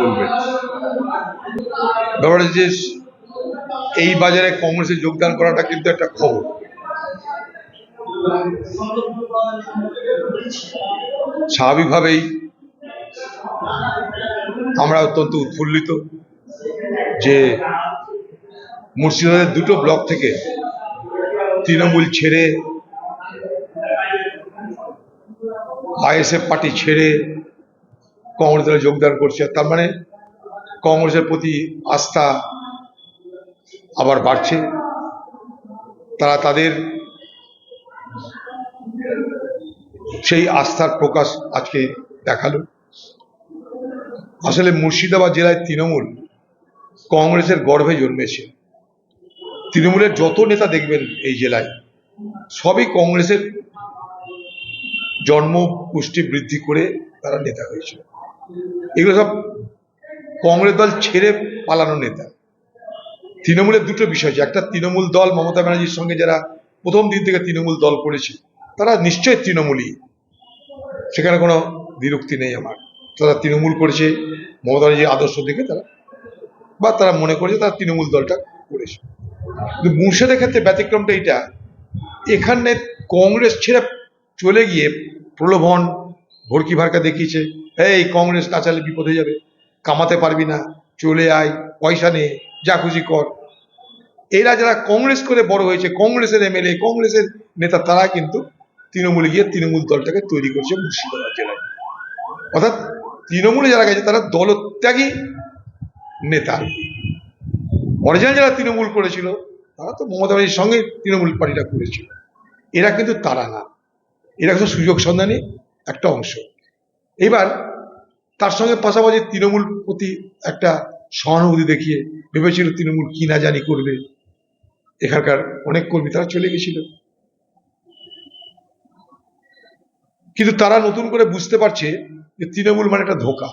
করবেন। ব্যাপারটা যে এই বাজারে কংগ্রেসে যোগদান করাটা কিন্তু একটা খবর। স্বাভাবিকভাবেই আমরা অত্যন্ত উৎফুল্লিত যে মুর্শিদাবাদের দুটো ব্লক থেকে তৃণমূল ছেড়ে, আইএসএফ পার্টি ছেড়ে কংগ্রেস দলে যোগদান করছে। তার মানে কংগ্রেসের প্রতি আস্থা আবার বাড়ছে। তারা তাদের সেই আস্থার প্রকাশ আজকে দেখালো। আসলে মুর্শিদাবাদ জেলায় তৃণমূল কংগ্রেসের গর্ভে জন্মেছে। তৃণমূলের যত নেতা দেখবেন এই জেলায় সবই কংগ্রেসের জন্ম পুষ্টি বৃদ্ধি করে তারা নেতা হয়েছে। এগুলো সব কংগ্রেস দল ছেড়ে পালানো নেতা। তৃণমূলের দুটো বিষয় আছে, একটা তৃণমূল দল মমতা ব্যানার্জির সঙ্গে যারা প্রথম দিন থেকে তৃণমূল দল করেছে তারা নিশ্চয়ই তৃণমূলই, সেখানে কোনো বিরক্তি নেই আমার। তারা তৃণমূল করেছে মমতা ব্যানার্জির আদর্শ দেখে তারা, বা তারা মনে করেছে তারা তৃণমূল দলটা করেছে। কিন্তু মুর্শিদাবাদের ক্ষেত্রে ব্যতিক্রমটা এইটা, এখানে কংগ্রেস ছেড়ে চলে গিয়ে প্রলোভন ভর্কি ভারকা দেখিয়েছে, এই কংগ্রেস না চাইলে বিপদ হয়ে যাবে, কামাতে পারবি না, চলে আয়, পয়সা নে, যা খুশি কর। এরা যারা কংগ্রেস করে বড় হয়েছে, কংগ্রেসের এমএলএ, কংগ্রেসের নেতা, তারা কিন্তু তৃণমূলে গিয়ে তৃণমূল দলটাকে তৈরি করছে মুর্শিদাবাদ জেলায়। অর্থাৎ তৃণমূলে যারা গেছে তারা দলত্যাগী নেতা। অরিজিনাল যারা তৃণমূল করেছিল তারা তো মমতা ব্যানার্জির সঙ্গে তৃণমূল পার্টিটা করেছিল। এরা কিন্তু তারা না, এরা কিন্তু সুযোগ সন্ধানী একটা অংশ। এবার তার সঙ্গে পাশাপাশি তৃণমূল প্রতি একটা সহানুভূতি দেখিয়ে ভেবেছিল তৃণমূল কি না জানি করবে। এখানকার অনেক কর্মী তারা চলে গেছিল, কিন্তু তারা নতুন করে বুঝতে পারছে যে তৃণমূল মানে একটা ধোঁকা,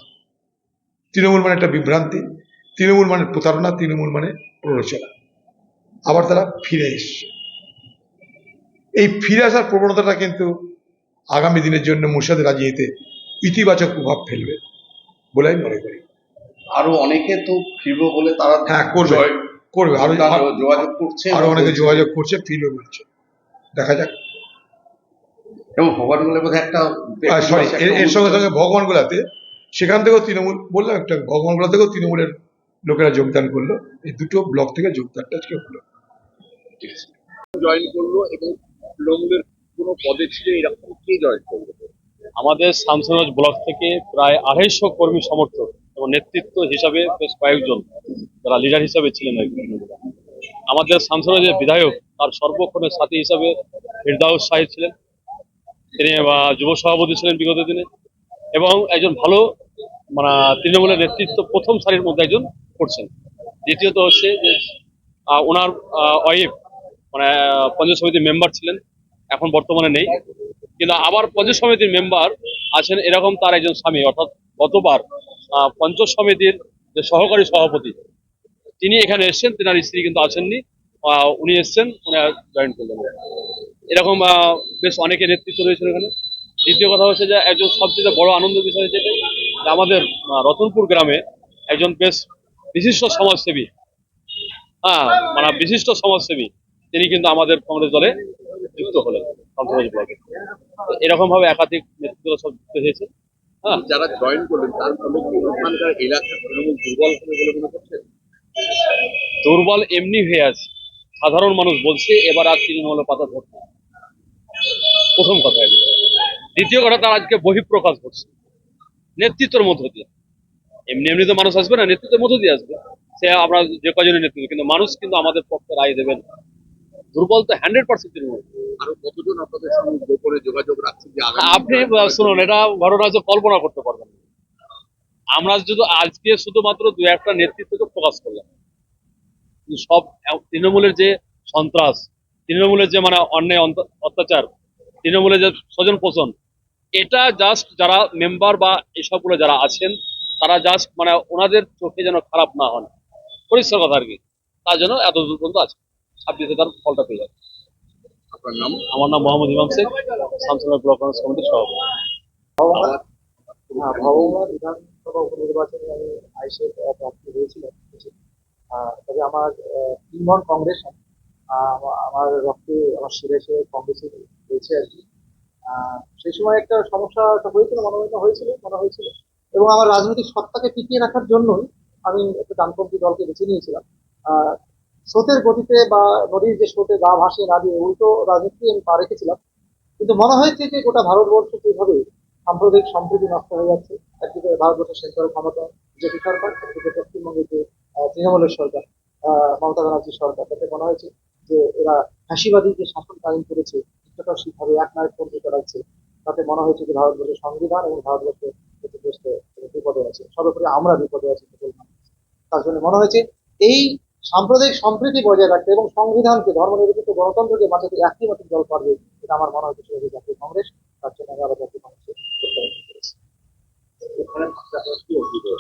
তৃণমূল মানে একটা বিভ্রান্তি, তৃণমূল মানে প্রতারণা, তৃণমূল মানে প্ররোচনা। আবার তারা ফিরে এসছে। এই ফিরে আসার প্রবণতাটা কিন্তু আগামী দিনের জন্য মুর্শিদাবাদ রাজনীতিতে ইতিবাচক প্রভাব ফেলবে বলে আমি মনে করি। আরো অনেকে তো ফিরবো বলে তারা করবে আরো যোগাযোগ করছে, আরো অনেকে যোগাযোগ করছে, ফিরবে বলছে, দেখা যাক। এবং ভগবানগুলোর মধ্যে একটা সরি, এর সঙ্গে সঙ্গে ভগবানগোলাতে সেখান থেকেও তৃণমূল, বললাম একটা ভগবানগোলা থেকেও তৃণমূলের লোকেরা যোগদান করলো। এই দুটো ব্লক থেকে যোগদানটা আজকে হলো। জয়েন করলো এবং তৃণমূলের কোনো পদে ছিল এরকম কে জয়েন করলো? আমাদের শামসানগঞ্জ ব্লক থেকে প্রায় 250 কর্মী সমর্থক এবং নেতৃত্ব হিসাবে বেশ কয়েকজন যারা লিডার হিসাবে ছিলেন আর কি। আমাদের শামসানগঞ্জের বিধায়ক তার সর্বক্ষণের সাথী হিসাবে ফিরদাউস সাহেব ছিলেন, তিনি যুব সভাপতি ছিলেন বিগত দিনে, এবং একজন ভালো মানে তৃণমূলের নেতৃত্ব প্রথম সারির মধ্যে একজন করছেন। দ্বিতীয়ত হচ্ছে যে ওনার ওয়াইফ মানে পঞ্চায়েত সমিতির মেম্বার ছিলেন, এখন বর্তমানে নেই, কিন্তু আবার পঞ্চায়েত সমিতির মেম্বার আছেন এরকম তার একজন স্বামী। অর্থাৎ গতবার পঞ্চায়েত সমিতির যে সহকারী সভাপতি তিনি এখানে এসছেন, তেনার স্ত্রী কিন্তু আসেননি, উনি এসছেন, উনি জয়েন করলেন। এরকম বেশ অনেকে নেতৃত্ব রয়েছে এখানে। দ্বিতীয় কথা হচ্ছে যে একজন সবচেয়ে বড় আনন্দের বিষয় যেটা আমাদের রতনপুর গ্রামে একজন বেশ বিশিষ্ট সমাজসেবী, মানে বিশিষ্ট সমাজসেবী, তিনি কিন্তু আমাদের কংগ্রেস দলে যুক্ত হলেন শামসানগঞ্জ ব্লকে। এরকম ভাবে একাধিক নেতৃত্ব সব যুক্ত হয়েছে। যারা জয়েন করলেন তার ফলে কি ওখানকার এলাকার তৃণমূল দুর্বল হবে বলে মনে করছেন? দুর্বল এমনি হয়ে আছে, সাধারণ মানুষ বলছে এবার আর তৃণমূলে পাতা ধরছে, প্রথম কথা। দ্বিতীয় কথা, তার আজকে বহিঃপ্রকাশ ঘটছে নেতৃত্বের মধ্য দিয়ে। এমনি এমনি তো মানুষ আসবে না, নেতৃত্বের মধ্য দিয়ে আসবে। সে আমরা যে কজনের নেতৃত্ব, কিন্তু মানুষ কিন্তু আমাদের পক্ষে রায় দেবেন। দুর্বল তো 100% তৃণমূল। আরো কতজন আপনাদের সঙ্গে গোপনে যোগাযোগ রাখছে যে আপনি শুনুন, এটা ঘটনা হচ্ছে কল্পনা করতে পারবেন। আমরা যদি আজকে শুধুমাত্র দু একটা নেতৃত্বকে প্রকাশ করলাম, সব তৃণমূলের যে সন্ত্রাস, তৃণমূলের যে মানে অন্যায় অত্যাচার, তৃণমূলের যে স্বজন পোষণ, এটা জাস্ট যারা মেম্বার বা এসবগুলো যারা আছেন তারা জাস্ট মানে ওনাদের চোখে যেন খারাপ না হন, পরিষ্কার কথা আর কি, তার জন্য এত দূর পর্যন্ত আছে। 26-এ তার ফলটা পেয়ে যাবে। আপনার নাম? আমার নাম মোহাম্মদ ইমাম শেখ, শামসানগঞ্জ ব্লক কংগ্রেস কমিটির সভাপতি। লোকসভা উপনির্বাচনে আমি আইসের প্রার্থী হয়েছিলাম। তবে আমার তৃণমূল কংগ্রেস নয়। আমার রক্তে আমার শিরে কংগ্রেসে রয়েছে আর কি। সেই সময় একটা সমস্যা তো হয়েছিল, মনে হয়েছিল এবং আমার রাজনৈতিক সত্তাকে টিকিয়ে রাখার জন্যই আমি একটা ডানপন্থী দলকে বেছে নিয়েছিলাম। আহ, স্রোতের গতিতে বা নদীর যে স্রোতে গা ভাসিয়ে না দিয়ে উল্টো রাজনীতি আমি পা রেখেছিলাম। কিন্তু মনে হয়েছে যে গোটা ভারতবর্ষ যেভাবে সাম্প্রদায়িক সম্প্রীতি নষ্ট হয়ে যাচ্ছে, একদিকে ভারতবর্ষের সেন্ট্রাল ক্ষমতা বিজেপি সরকার, একদিকে পশ্চিমবঙ্গের যে তৃণমূলের সরকার, মমতা ব্যানার্জির সরকার, তাতে মনে হয়েছে যে এরা ফ্যাসিবাদী যে শাসন কায়েম করেছে, ভাবে এক নায়ক পন্থী চালাচ্ছে, তাতে মনে হয়েছে যে ভারতবর্ষের সংবিধান এবং ভারতবর্ষের ক্ষতিগ্রস্ত বিপদে আছে, সর্বোপরি আমরা বিপদে আছি সকল মানুষ। তার জন্য মনে হয়েছে এই সাম্প্রদায়িক সম্প্রীতি বজায় রাখতে এবং সংবিধানকে, ধর্মনিরপেক্ষ গণতন্ত্রকে বাঁচাতে একই মাত্র দল পারবে, এটা আমার মনে হয়েছে সেটা জাতীয় কংগ্রেস। তার জন্য আমি আবার জাতীয় কংগ্রেসে প্রত্যাবর্তন করেছি। ওখানে থাকতে আপনার কি অভিযোগ?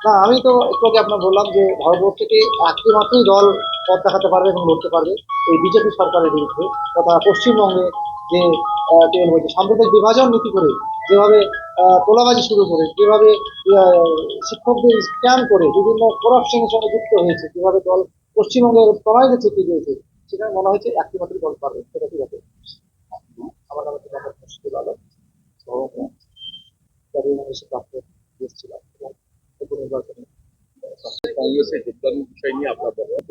না, আমি তো একটু আগে আপনার বললাম যে ভারতবর্ষকে একটি মাত্রই দল পথ দেখাতে পারবে এবং লড়তে পারবে এই বিজেপি সরকারের বিরুদ্ধে, তথা পশ্চিমবঙ্গে যে কি বলবো, যে সাম্প্রদায়িক বিভাজন নীতি করে যেভাবে তোলাবাজি শুরু করে, যেভাবে শিক্ষকদের স্ক্যাম করে বিভিন্ন করাপশনের সঙ্গে যুক্ত হয়েছে, যেভাবে দল পশ্চিমবঙ্গে তলাইতে চেপে দিয়েছে, সেখানে মনে হয়েছে একটি মাত্রই দল পারবে, সেটা কি যাতে। আমার নাম হচ্ছে মোহাম্মদ মুশফিকুল আলম, জাতীয় কংগ্রেসের প্রাপ্ত ছিলাম এবং উপনির্বাচনে কংগ্রেসে যোগদানের বিষয় নিয়ে আপনার বক্তব্য।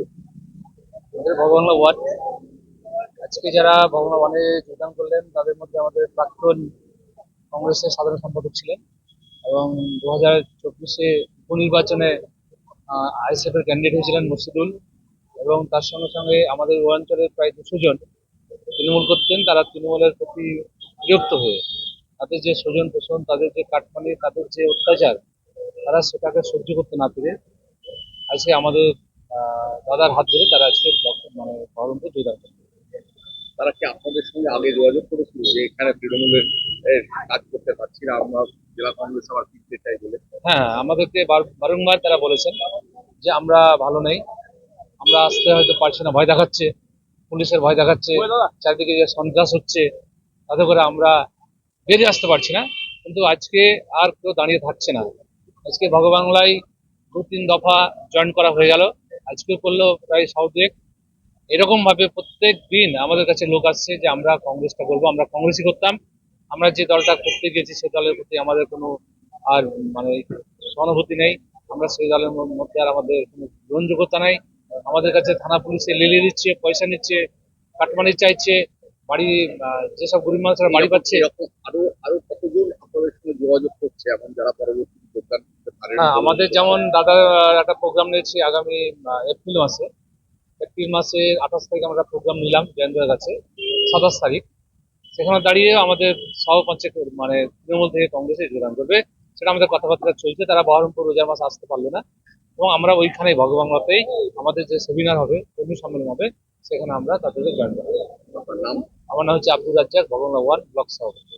আমাদের ভগবাংলা ওয়ার্ড, আজকে যারা ভগবাংলা ওয়ানে যোগদান করলেন তাদের মধ্যে আমাদের প্রাক্তন কংগ্রেসের সাধারণ সম্পাদক ছিলেন এবং 2024-এ উপনির্বাচনে আইএসএফ এর ক্যান্ডিডেট হয়েছিলেন মুর্শিদুল, এবং তার সঙ্গে সঙ্গে আমাদের ওই অঞ্চলের প্রায় 200 জন তৃণমূল করতেন। তারা তৃণমূলের প্রতি বিরক্ত হয়ে তাদের যে স্বজন পোষণ, তাদের যে কাটমানি, তাদের যে অত্যাচার, তারা সেটাকে সহ্য করতে না পেরে আজকে আমাদের দাদার হাত ধরে তারা আজকে মানে বহরমপুর যোগদান করেন। তারা কি আপনাদের সঙ্গে আগে যোগাযোগ করেছিল যে এখানে তৃণমূলের কাজ করতে পারছি না, আমরা জেলা কংগ্রেস আবার ফিরতে চাই বলে? হ্যাঁ, আমাদেরকে বারংবার তারা বলেছেন যে আমরা ভালো নেই, আমরা আসতে হয়তো পারছি না, ভয় দেখাচ্ছে, পুলিশের ভয় দেখাচ্ছে, চারিদিকে যে সন্ত্রাস হচ্ছে, তাতে করে আমরা বেরিয়ে আসতে পারছি না। কিন্তু আজকে আর কেউ দাঁড়িয়ে থাকছে না। আজকে ভগবাংলায় 2-3 দফা জয়েন করা হয়ে গেল, আজকে করলো প্রায় সাউথেক। এরকম ভাবে প্রত্যেক দিন আমাদের কাছে লোক আসছে যে আমরা কংগ্রেসটা করবো, আমরা কংগ্রেসই করতাম, আমরা যে দলটা করতে গেছি সে দলের প্রতি আমাদের কোনো আর মানে সহানুভূতি নেই, আমরা সেই দলের মধ্যে আর আমাদের কোনো গ্রহণযোগ্যতা নাই। আমাদের কাছে থানা পুলিশে লিলিয়ে দিচ্ছে, পয়সা নিচ্ছে, কাটমানি চাইছে, বাড়ি যেসব গরিব মানুষরা বাড়ি পাচ্ছে। এরকম আরো আরো কতজন আপনাদের সঙ্গে যোগাযোগ করছে এখন যারা পরবর্তী যোগদান করতে পারেন? হ্যাঁ, আমাদের যেমন দাদা একটা প্রোগ্রাম নিয়েছি আগামী এপ্রিল মাসে 28 তারিখে আমরা প্রোগ্রাম নিলাম জয়েন্দ্রের কাছে, 27 তারিখ। সেখানে দাঁড়িয়ে আমাদের সহপঞ্চায়েত মানে তৃণমূল থেকে কংগ্রেসে যোগদান করবে, সেটা আমাদের কথাবার্তা চলছে। তারা বহরমপুর রোজার মাসে আসতে পারলো না এবং আমরা ওইখানে ভগবাংলাতেই আমাদের যে সেমিনার হবে, কর্মী সম্মেলন হবে, সেখানে আমরা তাদেরকে জয়েন করবো। আপনার নাম? আমার নাম হচ্ছে আব্দুর রাজ্জাক, ভগবাংলা 1 ব্লক সভাপতি।